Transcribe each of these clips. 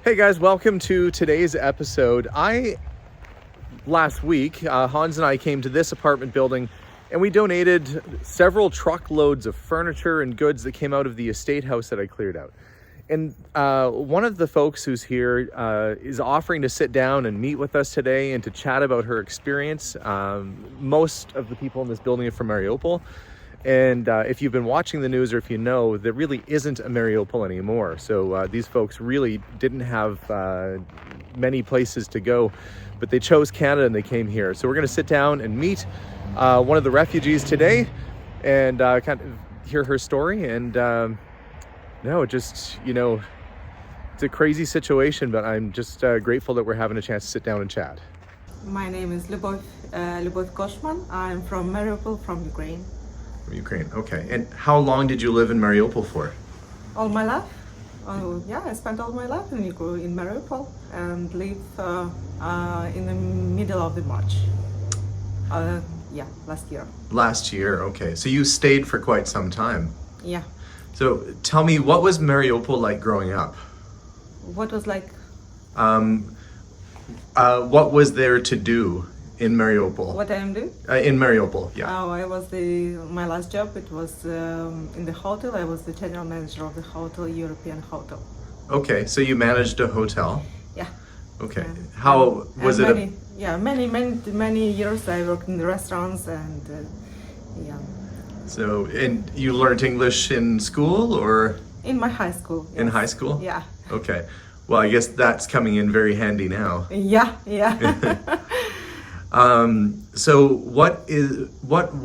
Hey guys, welcome to today's episode. Last week, Hans and I came to this apartment building and we donated several truckloads of furniture and goods that came out of the estate house that I cleared out. And one of the folks who's here is offering to sit down and meet with us today and to chat about her experience. Most of the people in this building are from Mariupol. And if you've been watching the news or if you know, there really isn't a Mariupol anymore. So these folks really didn't have many places to go, but they chose Canada and they came here. So we're going to sit down and meet one of the refugees today and kind of hear her story. And it's a crazy situation, but I'm just grateful that we're having a chance to sit down and chat. My name is Liubov Koshman. I'm from Mariupol, from Ukraine. From Ukraine, okay. And how long did you live in Mariupol for? All my life. I spent all my life in Mariupol and live in the middle of the March. Last year. Last year, okay. So you stayed for quite some time. Yeah. So tell me, what was Mariupol like growing up? What was like? What was there to do in Mariupol? What I am doing? In Mariupol, yeah. My last job, it was in the hotel. I was the general manager of the hotel, European hotel. Okay, so you managed a hotel? Yeah. Okay. How was it? Many years I worked in the restaurants and So, and you learned English in school or? In my high school. Yes. In high school? Yeah. Okay. Well, I guess that's coming in very handy now. Yeah. So what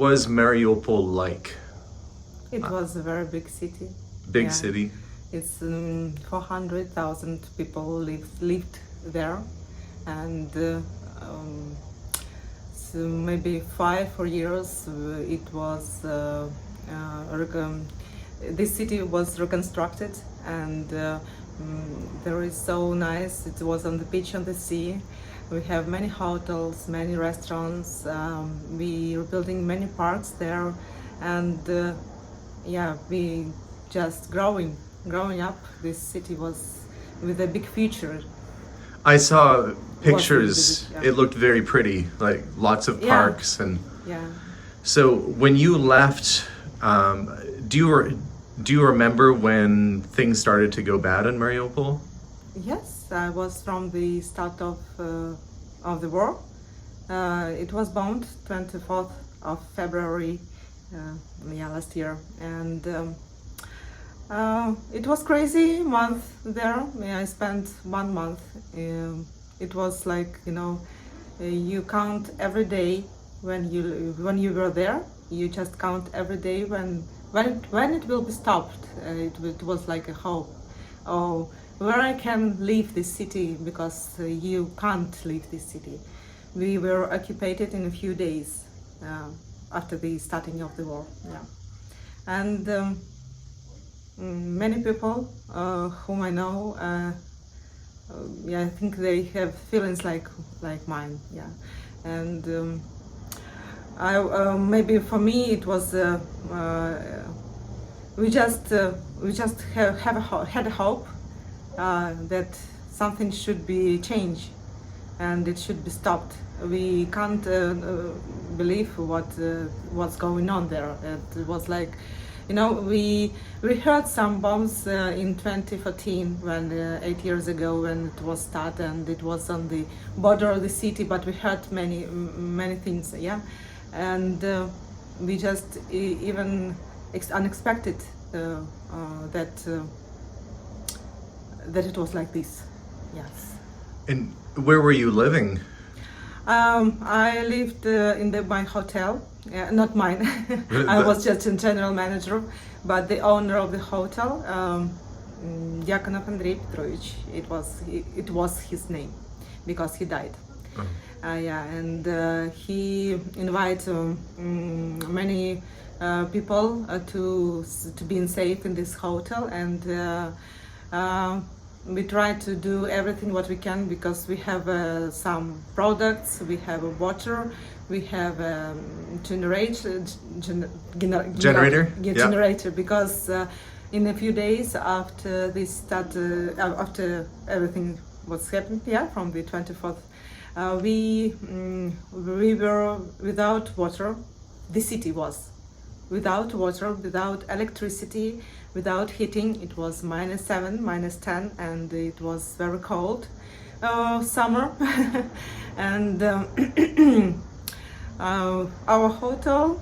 was Mariupol like? It was a very big city. Big city. It's 400,000 people lived there, and so maybe 5 years it was this city was reconstructed, and there is so nice. It was on the beach on the sea. We have many hotels, many restaurants. We are building many parks there, and we just growing up. This city was with a big future. I saw pictures. Yeah. It looked very pretty, like lots of parks and. Yeah. So when you left, do you remember when things started to go bad in Mariupol? Yes, I was from the start of the war. It was bombed 24th of February, last year, and it was crazy month there. I spent 1 month. It was like you count every day when you were there. You just count every day when it will be stopped. It was like a hope. Oh, where I can leave this city, because you can't leave this city. We were occupied in a few days after the starting of the war. Yeah, and many people whom I know, I think they have feelings like mine. Yeah, and maybe for me it was we just had a hope. That something should be changed and it should be stopped. We can't believe what's going on there. It was like, we heard some bombs in 2014 when 8 years ago when it was started, and it was on the border of the city, but we heard many things, and we just even unexpected that it was like this. Yes. And where were you living? I lived in my hotel. Not mine. I was just a general manager, but the owner of the hotel, Diakonov Andrei Petrovich, it was his name, because he died. Oh. And he invited many people to be safe in this hotel, and we try to do everything what we can, because we have some products, we have water, we have generator, Generator, generator, because in a few days after this started, after everything was happened, yeah, from the 24th, we were without water. The city was without water, without electricity, without heating. It was -7, -10, and it was very cold summer. And our hotel,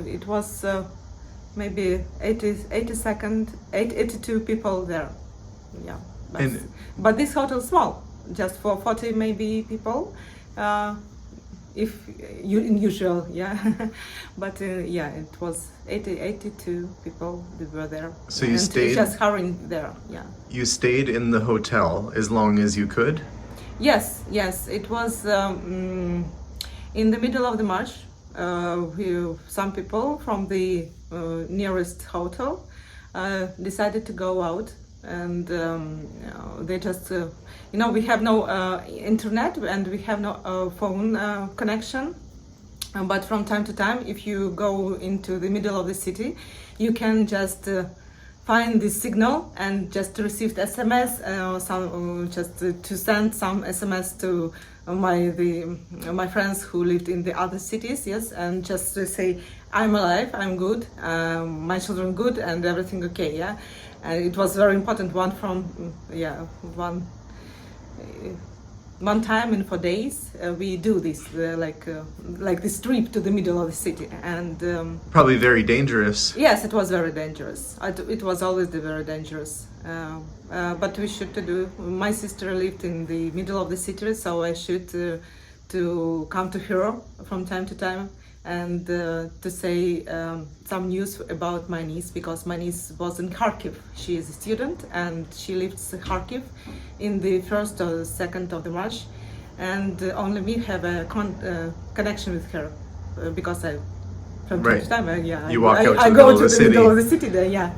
it was maybe 82 people there. Yeah, but this hotel small, just for 40 maybe people. If unusual, yeah. But yeah, it was 82 people that were there. So you and stayed? Just hurrying there, yeah. You stayed in the hotel as long as you could? Yes, it was in the middle of the March. Some people from the nearest hotel decided to go out, and they just, we have no internet and we have no phone connection. But from time to time, if you go into the middle of the city, you can just find the signal and just receive the SMS, to send some SMS to my friends who lived in the other cities, yes, and just to say I'm alive, I'm good, my children good, and everything okay, yeah. And it was very important. One time in 4 days we do this like this trip to the middle of the city, and probably very dangerous. yes, it was very dangerous. It was always very dangerous, but we should do. My sister lived in the middle of the city, so I should to come to her from time to time and to say some news about my niece, because my niece was in Kharkiv. She is a student and she lives in Kharkiv in the 1st or 2nd of the March, and only me have a connection with her because from time to time, you walk out to I the go middle to of the the city. middle of the city there, yeah.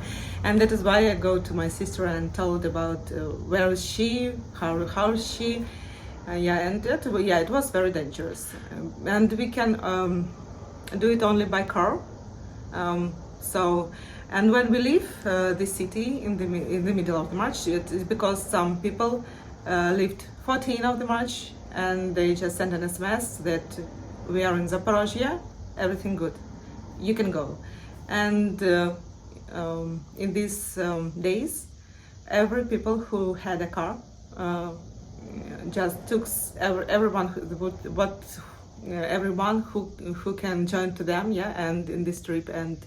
And that is why I go to my sister and told about where is she, how is she, and it was very dangerous, and we can do it only by car. And when we leave the city in the middle of the March, it is because some people lived 14th of the March and they just sent an SMS that we are in Zaporozhye, everything good, you can go. And in these days, every people who had a car just took everyone who can join to them, yeah, and in this trip, and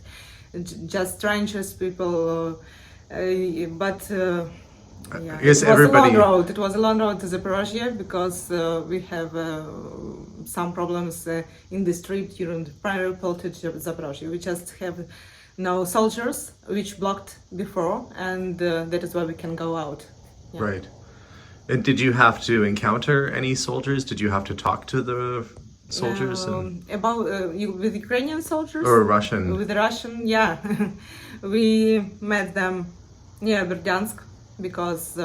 just strangers people, but Yes, it was everybody. a long road. It was a long road to Zaporozhye because we have some problems in this trip during the Mariupol to Zaporozhye. We just have no soldiers, which blocked before, and that is why we can go out. Yeah. Right. And did you have to encounter any soldiers? Did you have to talk to the soldiers? About with Ukrainian soldiers Or Russian? With the Russian, yeah. We met them near Berdyansk because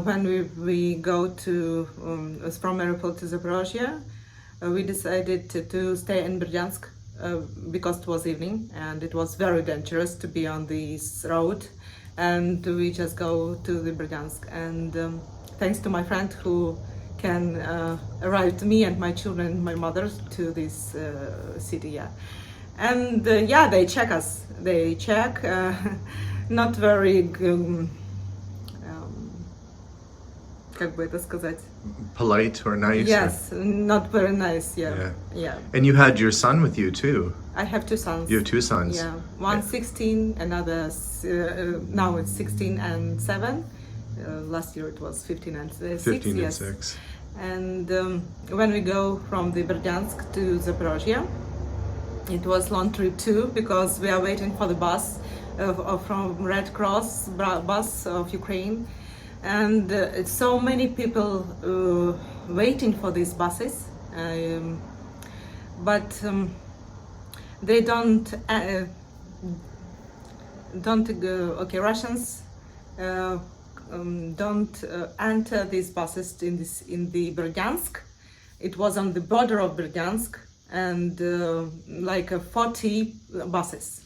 when we go to from Mariupol to Zaporozhye, we decided to stay in Berdyansk because it was evening and it was very dangerous to be on this road, and we just go to the Berdyansk, and thanks to my friend who can arrive me and my children, my mother, to this city, yeah. And they check us. They check, not very, как бы это сказать? Polite or nice? Yes, not very nice, yeah. And you had your son with you too? I have two sons. You have two sons? Yeah, one 16, another, now it's 16 and 7. Last year it was 15 and 6. 15 yes. and 6. And when we go from the Berdyansk to Zaporozhye, it was long trip too, because we are waiting for the bus from Red Cross bus of Ukraine, and it's so many people waiting for these buses, but they don't Russians don't enter these buses in the Berdyansk. It was on the border of Berdyansk, and like 40 buses,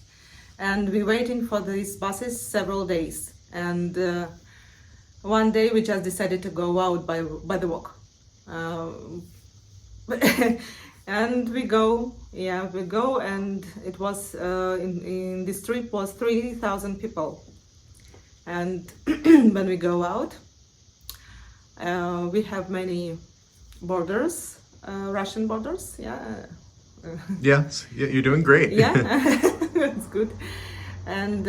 and we waiting for these buses several days. And one day we just decided to go out by the walk. And we go, and it was in this trip was 3,000 people. And when we go out, we have many borders, Russian borders, Yes, yeah, you're doing great. yeah, that's good. And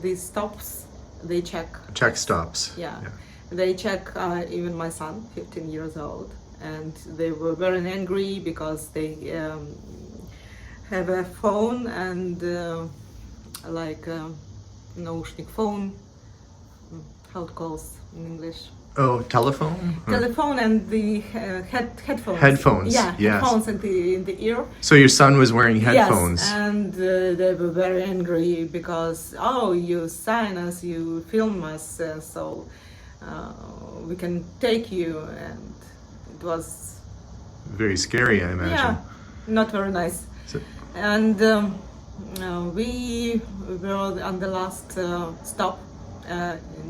these stops, they check. Check stops. Yeah. They check even my son, 15 years old, and they were very angry because they have a phone and naушник phone, how it calls in English. Oh, telephone? Telephone and the headphones. Headphones, Yeah, yes. headphones in the ear. So your son was wearing headphones. Yes, and they were very angry because, oh, you sign us, you film us, so we can take you, and it was Very scary, I imagine. not very nice. So- And we were on the last stop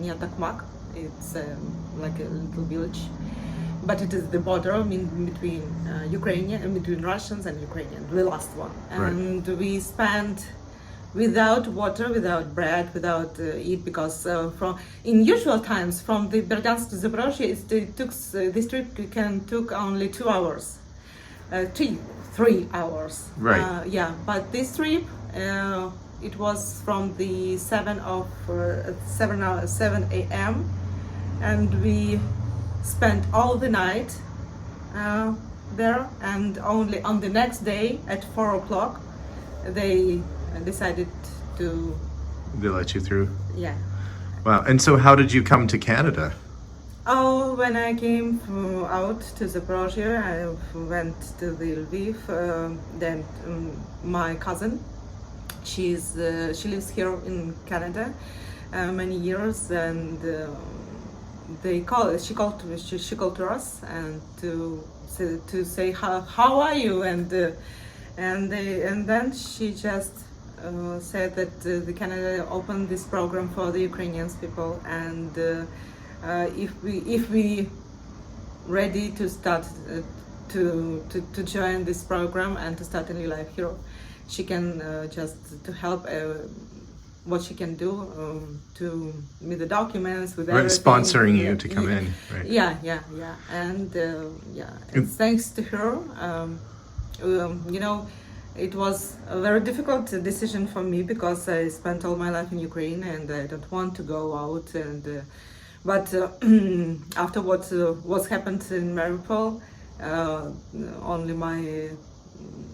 near Takmak. It's like a little village, but it is the border between between Russians and Ukrainians, the last one. And we spent without water, without bread, without eat, because in usual times from the Berdansk to Zaporozhye, this trip took only 2 hours, 3 hours. Right. But this trip it was from the 7 a.m. and we spent all the night there, and only on the next day at 4 o'clock they decided to They let you through? yeah. Wow. And so how did you come to Canada? Oh, when I came out to Zaporozhye, I went to the Lviv. Then my cousin, she lives here in Canada many years, and she called to us and to say how are you, and then she just said that the Canada opened this program for the Ukrainian people, and if we ready to start to join this program and to start a new life here, she can just to help what she can do to with the documents, with everything. Sponsoring you to come in, right? And and thanks to her, it was a very difficult decision for me because I spent all my life in Ukraine and I don't want to go out. And but after what happened in Mariupol, only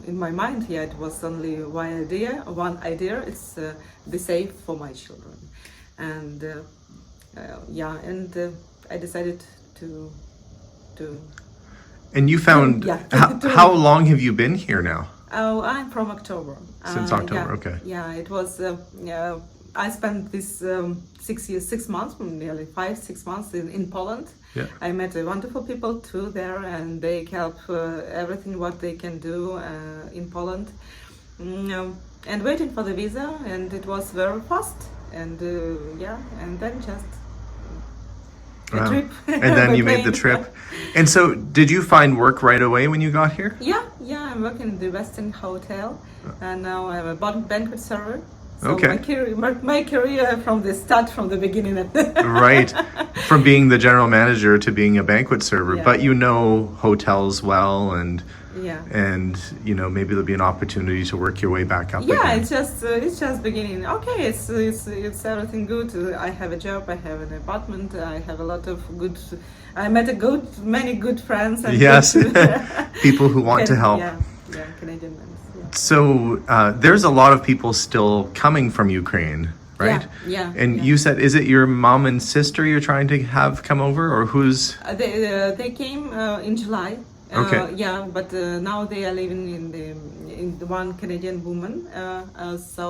in my mind, it was only one idea. It's be safe for my children, and I decided to. And you found how long have you been here now? Oh, I'm from October. Since October, okay. Yeah, it was. I spent this 6 months, nearly 5-6 months in Poland. Yeah. I met wonderful people too there, and they help everything what they can do in Poland. And waiting for the visa, and it was very fast. And and then just a trip. And then you made the trip. And so, did you find work right away when you got here? Yeah, I'm working in the Western Hotel, and now I'm a banquet server. So Okay. my career from the beginning. Right. From being the general manager to being a banquet server. Yeah. But you know hotels well, and Yeah. maybe there'll be an opportunity to work your way back up Yeah, again. it's just beginning. Okay, it's everything good. I have a job. I have an apartment. I have a lot of good. I met many good friends. And Yes. good, People who want to help. Yeah, Canadian friends. Yeah. So there's a lot of people still coming from Ukraine, right? Yeah. And you said, is it your mom and sister you're trying to have come over, or who's? They came in July. Okay. But now they are living in the one Canadian woman. So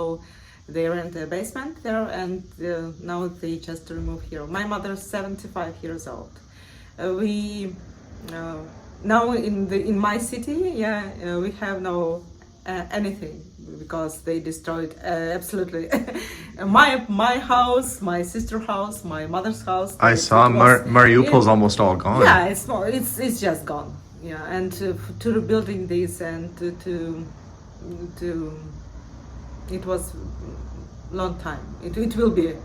they rent a basement there, and now they just moved here. My mother's 75 years old. We now in my city. We have no anything because they destroyed absolutely my house, my sister's house, my mother's house. I saw Mariupol's almost all gone. Yeah, it's just gone. Yeah, and to rebuilding this and to it was long time. It will be.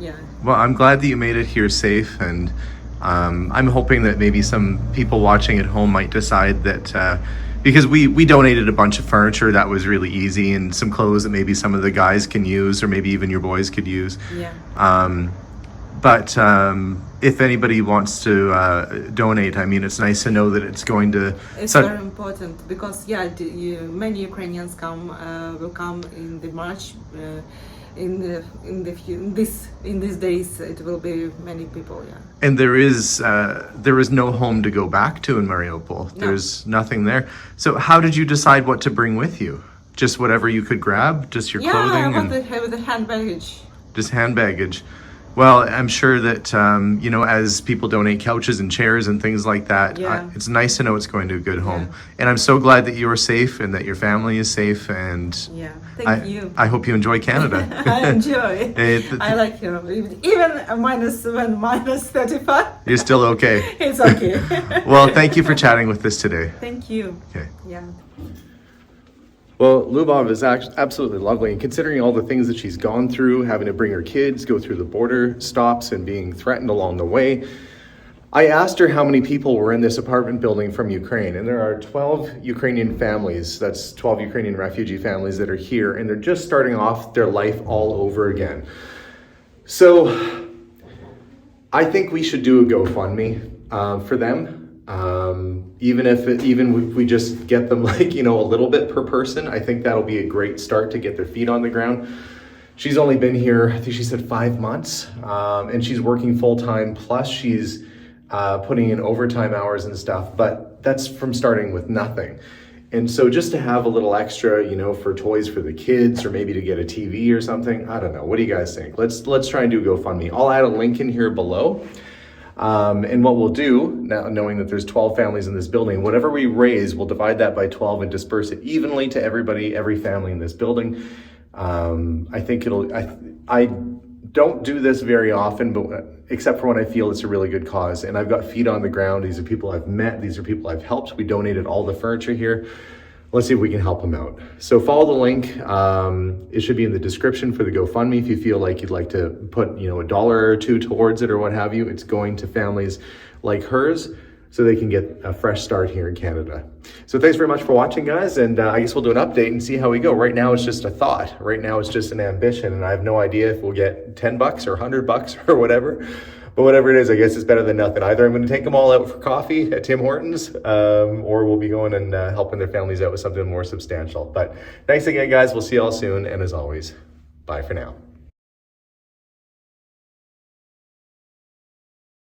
Yeah. Well, I'm glad that you made it here safe, and I'm hoping that maybe some people watching at home might decide that because we donated a bunch of furniture that was really easy, and some clothes that maybe some of the guys can use, or maybe even your boys could use. Yeah. But if anybody wants to donate, I mean, it's nice to know that it's going to. It's very important because many Ukrainians will come in the March. In these days, it will be many people. Yeah. And there is no home to go back to in Mariupol. No. There's nothing there. So how did you decide what to bring with you? Just whatever you could grab, just your clothing, and have the hand baggage. Just hand baggage. Well, I'm sure that as people donate couches and chairs and things like that, it's nice to know it's going to a good home. And I'm so glad that you are safe and that your family is safe. And thank you. I hope you enjoy Canada. I enjoy. I like you. Even minus 35. You're still okay. It's okay. Well, thank you for chatting with us today. Thank you. Okay. Yeah. Well, Liubov is absolutely lovely, and considering all the things that she's gone through, having to bring her kids, go through the border stops, and being threatened along the way, I asked her how many people were in this apartment building from Ukraine, and there are 12 Ukrainian families, that's 12 Ukrainian refugee families that are here, and they're just starting off their life all over again. So I think we should do a GoFundMe for them. Even if we just get them a little bit per person, I think that'll be a great start to get their feet on the ground. She's only been here, I think she said 5 months, and she's working full time, plus she's putting in overtime hours and stuff, but that's from starting with nothing. And so just to have a little extra, for toys for the kids, or maybe to get a TV or something, I don't know. What do you guys think? Let's try and do GoFundMe. I'll add a link in here below. And what we'll do, now knowing that there's 12 families in this building, whatever we raise, we'll divide that by 12 and disperse it evenly to every family in this building. I think I don't do this very often, but except for when I feel it's a really good cause. And I've got feet on the ground. These are people I've met. These are people I've helped. We donated all the furniture here. Let's see if we can help them out. So follow the link. It should be in the description for the GoFundMe. If you feel like you'd like to put, $1 or $2 towards it or what have you, it's going to families like hers so they can get a fresh start here in Canada. So thanks very much for watching, guys. And I guess we'll do an update and see how we go. Right now, it's just a thought. Right now, it's just an ambition. And I have no idea if we'll get $10 or $100 or whatever. But whatever it is, I guess it's better than nothing. Either I'm going to take them all out for coffee at Tim Hortons, or we'll be going and helping their families out with something more substantial. But thanks again, guys. We'll see you all soon. And as always, bye for now.